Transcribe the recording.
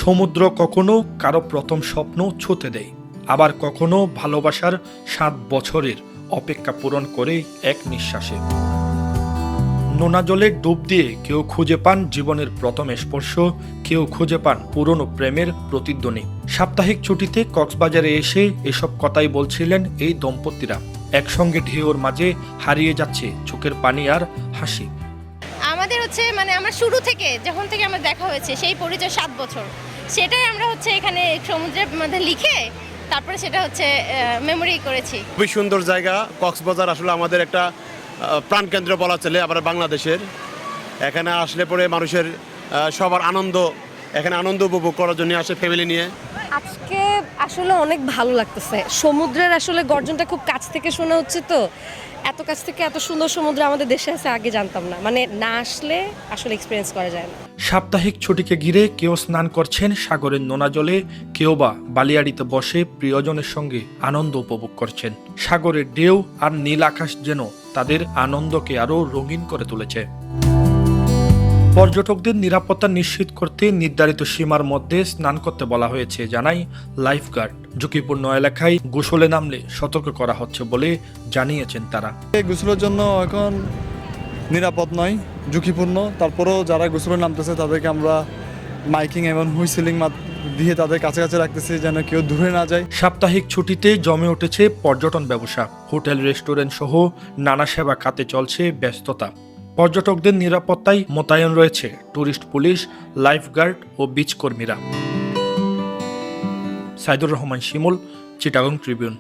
সমুদ্র কখনো কারো প্রথম স্বপ্ন ছুঁতে দেয়, আবার কখনো ভালোবাসার 7 বছরের অপেক্ষা পূরণ করে এক নিঃশ্বাসে। নোনা জলে ডুব দিয়ে কেউ খুঁজে পান জীবনের প্রথম স্পর্শ, কেউ খুঁজে পান পুরনো প্রেমের প্রতিধ্বনি। সাপ্তাহিক ছুটিতে কক্সবাজারে এসে এসব কথাই বলছিলেন এই দম্পতিরা। একসঙ্গে ঢেউর মাঝে হারিয়ে যাচ্ছে চোখের পানি আর হাসি। আমাদের আমরা শুরু থেকে যখন থেকে আমার দেখা হয়েছে সেই পরিচয় 7 বছর, সেটাই আমরা এখানে সমুদ্রের মধ্যে লিখে তারপরে সেটা মেমোরি করেছি। খুবই সুন্দর জায়গা কক্সবাজার, আসলে আমাদের একটা প্রাণকেন্দ্র বলা চলে আবার বাংলাদেশের। এখানে আসলে পরে মানুষের সবার এখানে আনন্দ উপভোগ করার জন্য আসে ফ্যামিলি নিয়ে। আজকে আসলে অনেক ভালো লাগতেছে। সমুদ্রের আসলে গর্জনটা খুব কাছ থেকে শোনা হচ্ছে, তো এত কাছ থেকে এত সুন্দর সমুদ্র আমাদের দেশে আছে আগে জানতাম না, না আসলে আসলে এক্সপিরিয়েন্স করা যায় না। সাপ্তাহিক ছুটিকে ঘিরে কেউ স্নান করছেন সাগরের নোনা জলে, কেউ বা বালিয়াড়িতে বসে প্রিয়জনের সঙ্গে আনন্দ উপভোগ করছেন। সাগরের ঢেউ আর নীল আকাশ যেন তাদের আনন্দকে আরও রঙিন করে তুলেছে। পর্যটকদের নিরাপত্তা নিশ্চিত করতে নির্ধারিত সীমার মধ্যে স্নান করতে বলা হয়েছে, জানায় লাইফগার্ড। ঝুঁকিপূর্ণ এলাকায় গোসলে নামলে সতর্ক করা হচ্ছে বলে জানিয়েছেন তারা। গোসলের জন্য এখন নিরাপদ নয়, ঝুঁকিপূর্ণ। তারপরেও যারা গোসলে নামতেছে তাদেরকে আমরা মাইকিং এবং হুইসেলিং দিয়ে তাদের কাছাকাছি রাখতেছি যেন কেউ দূরে না যায়। সাপ্তাহিক ছুটিতে জমে উঠেছে পর্যটন ব্যবসা। হোটেল, রেস্টুরেন্ট সহ নানা সেবা খাতে চলছে ব্যস্ততা। পর্যটকদের নিরাপত্তায় মোতায়েন রয়েছে ট্যুরিস্ট পুলিশ, লাইফগার্ড ও বিচ কর্মীরা। সাইদুর রহমান শিমুল, চিটাগং ট্রিবিউন।